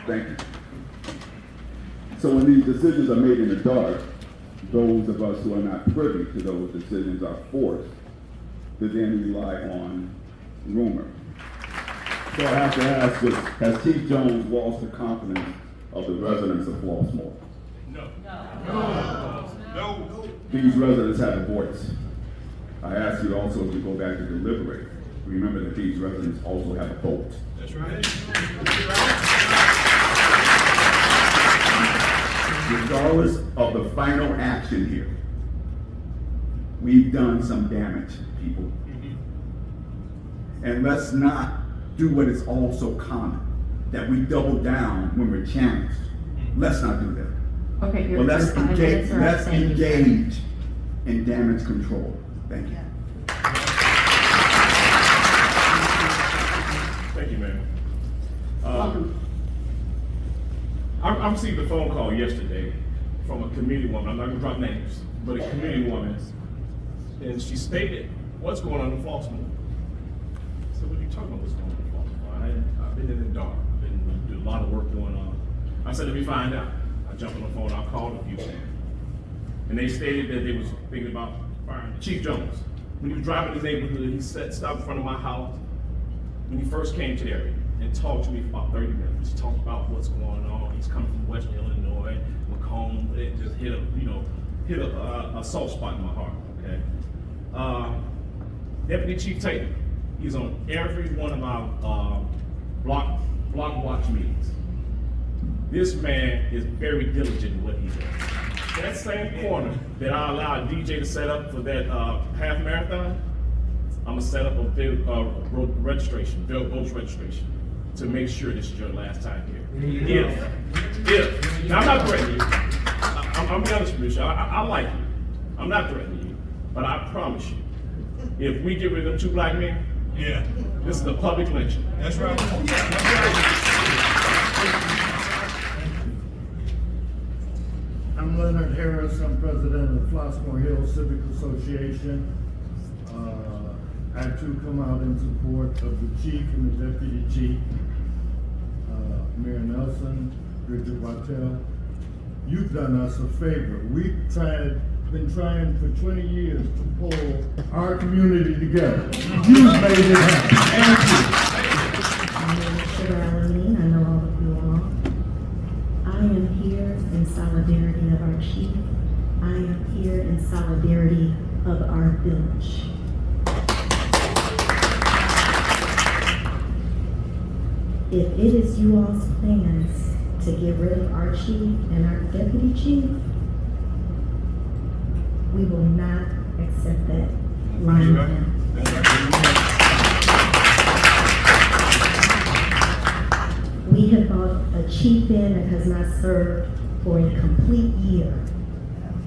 Thank you. So when these decisions are made in the dark, those of us who are not privy to those decisions are forced to then rely on rumor. So I have to ask this, has Chief Jones lost the confidence of the residents of Flossmoor? No. These residents have a voice. I ask you also, as you go back to deliberate, remember that these residents also have a vote. That's right. Regardless of the final action here, we've done some damage, people. And let's not do what is also common, that we double down when we're challenged. Let's not do that. Okay, Well, let's your 5 minutes are up. Thank you. engage in damage control. Thank you. Thank you, ma'am. Welcome. I received a phone call yesterday from a community woman. I'm not gonna drop names, but a community woman, and she stated, "What's going on in Flossmoor?" I said, "What are you talking about? What's going on in Flossmoor? I've been in the dark. I've been doing a lot of work going on." I said, "Let me find out." I jumped on the phone. I called a few times, and they stated that they was thinking about firing Chief Jones. When he was driving the neighborhood, he stopped in front of my house when he first came to the area and talked to me for about 30 minutes. He talked about what's going on. He's coming from Western Illinois, Macomb. It just hit a soft spot in my heart. Okay. Deputy Chief Taylor, he's on every one of our block watch meetings. This man is very diligent in what he does. That same corner that I allowed DJ to set up for that half marathon, I'm gonna set up a voter registration to make sure this is your last time here. If, now I'm not threatening you. I'm be honest with you, I like you. I'm not threatening you, but I promise you, if we get rid of them 2 black men, this is a public lynching. That's right. I'm Leonard Harris. I'm president of Flossmoor Hill Civic Association. I too come out in support of the chief and the deputy chief, Mayor Nelson, Bridget Wattel. You've done us a favor. We've been trying for 20 years to pull our community together. You've made it happen. My name is Jerel. I know all of you all. I am here in solidarity of our chief. I am here in solidarity of our village. If it is you all's plans to get rid of our chief and our deputy chief, we will not accept that line of him. We have brought a chief in that has not served for a complete year.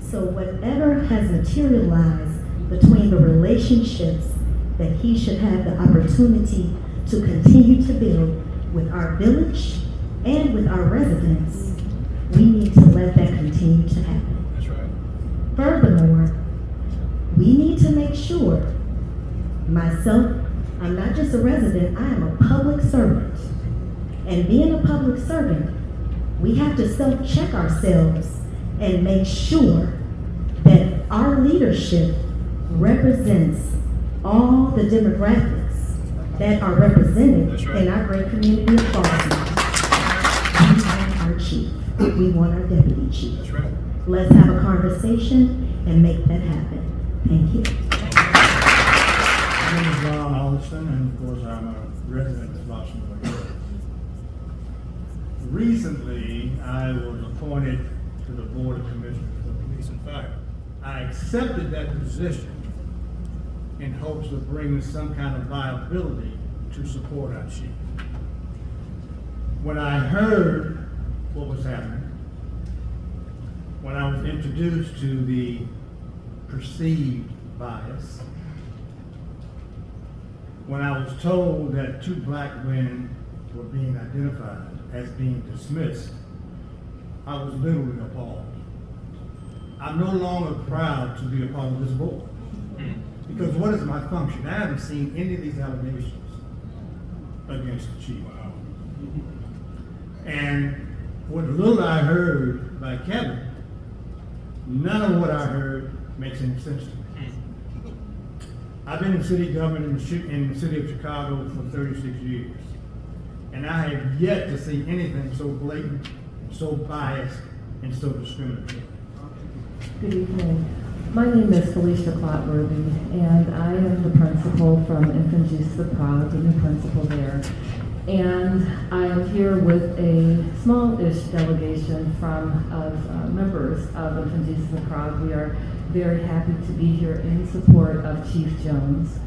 So whatever has materialized between the relationships that he should have the opportunity to continue to build with our village and with our residents, we need to let that continue to happen. That's right. Furthermore, we need to make sure, myself, I'm not just a resident, I am a public servant. And being a public servant, we have to self-check ourselves and make sure that our leadership represents all the demographics that are represented in our great community of Flossmoor. We want our chief. We want our deputy chief. That's right. Let's have a conversation and make that happen. Thank you. My name is Ron Alliston, and of course I'm a resident of Flossmoor Hill. Recently, I was appointed to the Board of Commissioners of Police and Fire. I accepted that position in hopes of bringing some kind of viability to support our chief. When I heard what was happening, when I was introduced to the perceived bias, when I was told that 2 black men were being identified as being dismissed, I was literally appalled. I'm no longer proud to be a part of this board. Because what is my function? I haven't seen any of these allegations against the chief. And what little I heard by Kevin, none of what I heard makes any sense to me. I've been in city government in the city of Chicago for 36 years. And I have yet to see anything so blatant, so biased, and so discriminatory. Good evening. My name is Felicia Clotworthy, and I am the principal from Infant Jesus the Prague, the new principal there. And I am here with a small-ish delegation of members of Infant Jesus the Prague. We are very happy to be here in support of Chief Jones.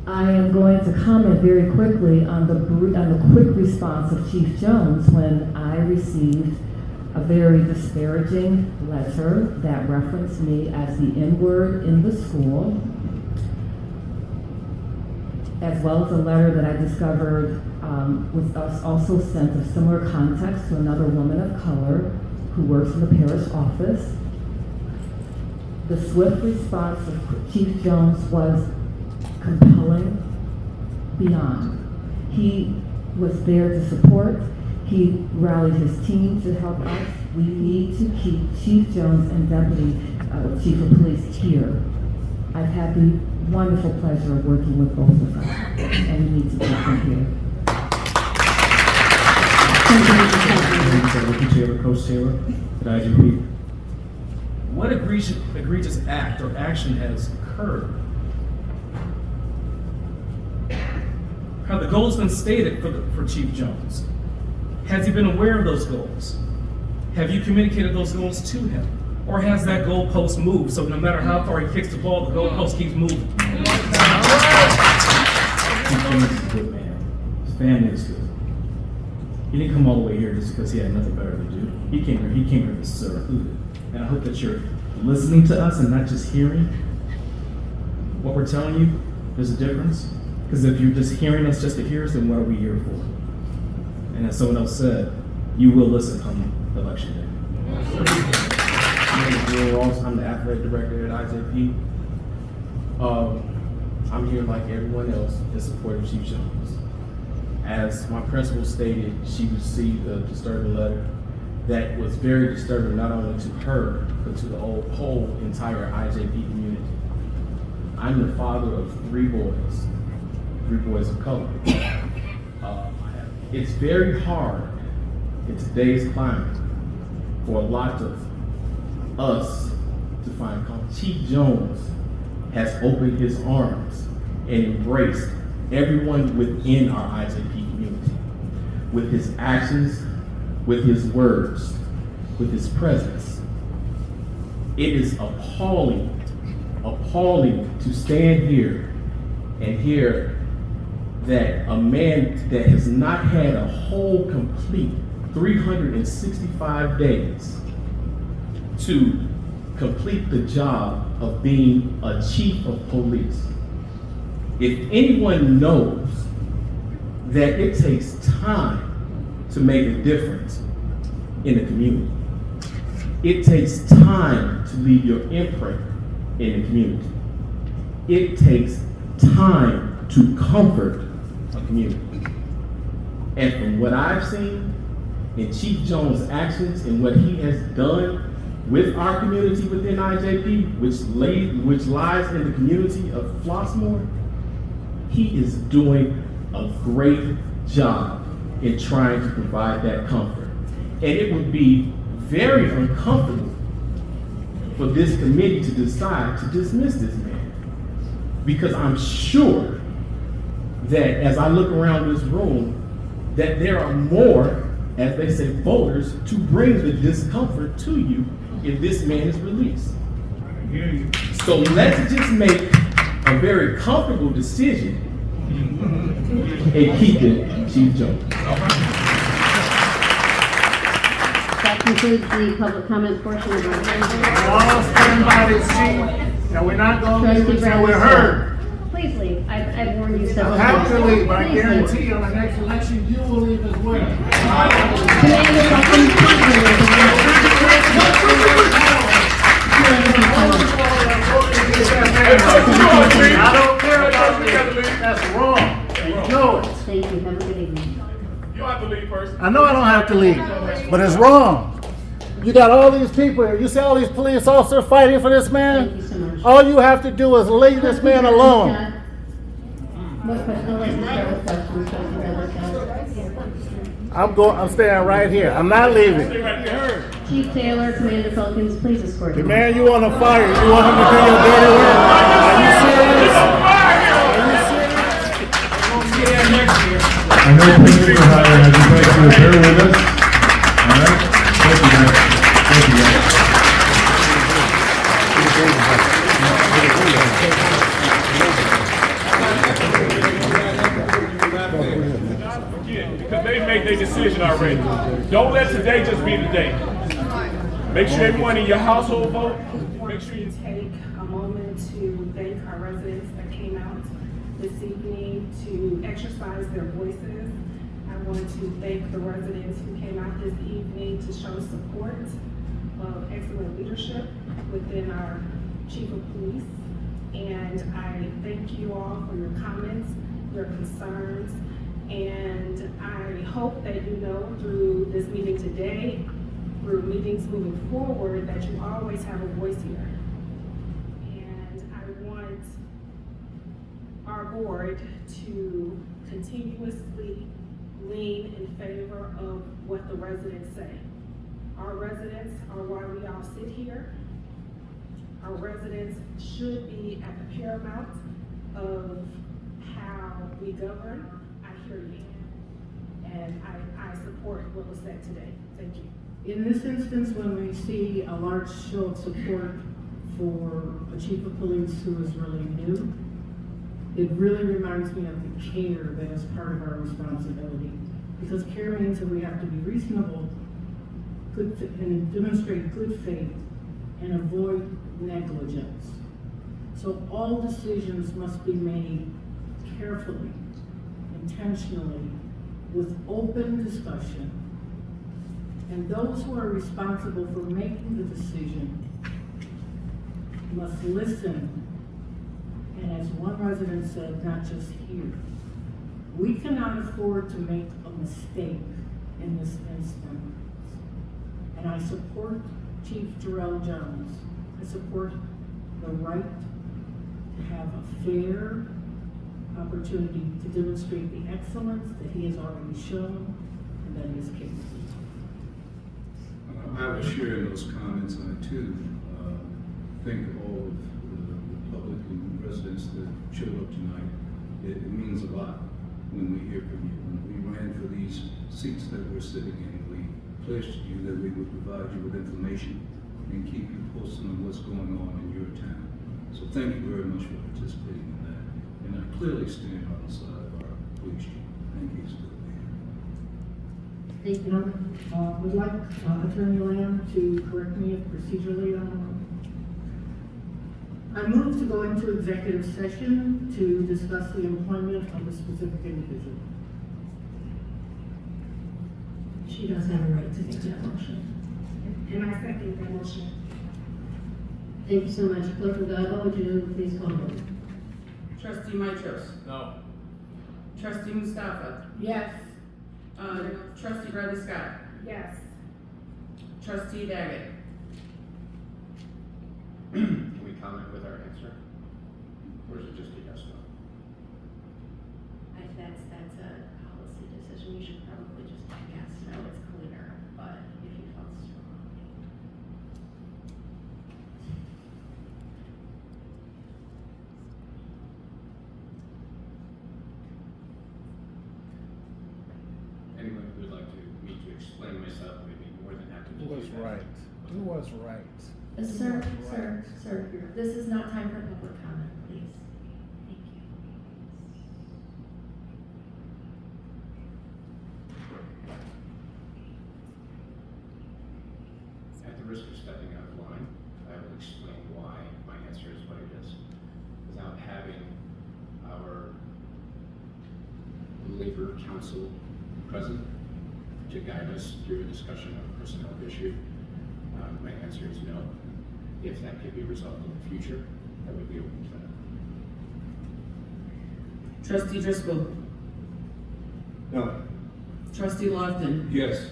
I am going to comment very quickly on the quick response of Chief Jones when I received a very disparaging letter that referenced me as the N-word in the school, as well as a letter that I discovered was also sent of similar context to another woman of color who works in the parish office. The swift response of Chief Jones was compelling beyond. He was there to support. He rallied his team to help us. We need to keep Chief Jones and Deputy Chief of Police here. I've had the wonderful pleasure of working with both of them, and we need to keep them here. Taylor, Coach Taylor, at IGP. What egregious act or action has occurred? Have the goals been stated for Chief Jones? Has he been aware of those goals? Have you communicated those goals to him? Or has that goalpost moved, so no matter how far he kicks the ball, the goalpost keeps moving? Chief Jones is a good man. His family is good. He didn't come all the way here just because he had nothing better to do. He came here to serve. And I hope that you're listening to us and not just hearing what we're telling you. There's a difference. Because if you're just hearing us just to hear us, then what are we here for? And as someone else said, you will listen come election day. My name is Jerel. I'm the athletic director at IJP. I'm here like everyone else in support of Chief Jones. As my principal stated, she received a disturbing letter that was very disturbing not only to her, but to the whole entire IJP community. I'm the father of three boys of color. It's very hard in today's climate for a lot of us to find comfort. Chief Jones has opened his arms and embraced everyone within our IJP community with his actions, with his words, with his presence. It is appalling to stand here and hear that a man that has not had a whole complete 365 days to complete the job of being a chief of police. If anyone knows that it takes time to make a difference in the community, it takes time to leave your imprint in the community. It takes time to comfort a community. And from what I've seen in Chief Jones' actions and what he has done with our community within IJP, which lies in the community of Flossmoor, he is doing a great job in trying to provide that comfort. And it would be very uncomfortable for this committee to decide to dismiss this man. Because I'm sure that as I look around this room, that there are more, as they say, voters to bring the discomfort to you if this man is released. So let's just make a very comfortable decision and keep it Chief Jones. That concludes the public comment portion of our hearing. All stand by this seat, and we're not going to leave until we're heard. Please leave. I've warned you You several have times. to leave, but I Please leave. guarantee you on the next election, you will leave as well. Commander, welcome. I don't care about you. That's wrong. And you know it. Thank you. Have a good evening. You don't have to leave first. I know I don't have to leave, but it's wrong. You got all these people here. You see all these police officers fighting for this man? Thank you so much. All you have to do is leave this man alone. What question? I'd like to start with questions. I'm staying right here. I'm not leaving. Stay right there. Chief Taylor, Commander Felkins, please escort The him. man you on the fire, you want him to do your dirty work? Are you serious? I know things are high, and I just like you to bear with us. All right? Thank you, guys. Thank you, guys. Again, because they made their decision already. Don't let today just be the day. Make sure everyone in your household vote. Make sure you take a moment to thank our residents that came out this evening to exercise their voices. I want to thank the residents who came out this evening to show support of excellent leadership within our chief of police. And I thank you all for your comments, your concerns, and I hope that you know through this meeting today, through meetings moving forward, that you always have a voice here. And I want our board to continuously lean in favor of what the residents say. Our residents are why we all sit here. Our residents should be at the paramount of how we govern. I hear you. And I support what was said today. Thank you. In this instance, when we see a large show of support for a chief of police who is really new, it really reminds me of the care that is part of our responsibility. Because care means that we have to be reasonable, and demonstrate good faith, and avoid negligence. So all decisions must be made carefully, intentionally, with open discussion. And those who are responsible for making the decision must listen. And as one resident said, not just hear. We cannot afford to make a mistake in this instance. And I support Chief Jerel Jones. I support the right to have a fair opportunity to demonstrate the excellence that he has already shown and that he is capable. I was sharing those comments, and I too think of all of the public and residents that showed up tonight. It means a lot when we hear from you. When we ran for these seats that we're sitting in, we pledged to you that we would provide you with information and keep you posted on what's going on in your town. So thank you very much for participating in that. And I clearly stand on the side of our police chief. Thank you, still there. Thank you. Would like Attorney Lamb to correct me if procedurally I'm wrong. I move to go into executive session to discuss the employment of a specific individual. She does have a right to make that motion. And I second that motion. Thank you so much. Clerk Delgado, would you please call roll? Trustee Mitros. No. Trustee Mustafa. Yes. Trustee Bradley Scott. Yes. Trustee Daggett. Can we comment with our answer? Or is it just a yes, no? That's a policy decision. You should probably just yes, no, it's cleaner, but if you felt strongly. Anyone who would like me to explain myself, maybe more than happy to do that. Do what's right. Sir, this is not time for public comment, please. Thank you. At the risk of stepping out of line, I will explain why my answer is what it is, without having our labor council present to guide us through a discussion of a personnel issue. My answer is no. If that could be resolved in the future, I would be open to that. Trustee Driscoll. No. Trustee Lofton. Yes.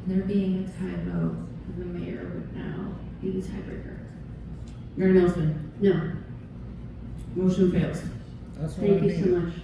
There being a tie vote, the mayor would now be the tiebreaker. Mayor Nelson. No, Motion fails. That's thank you so much.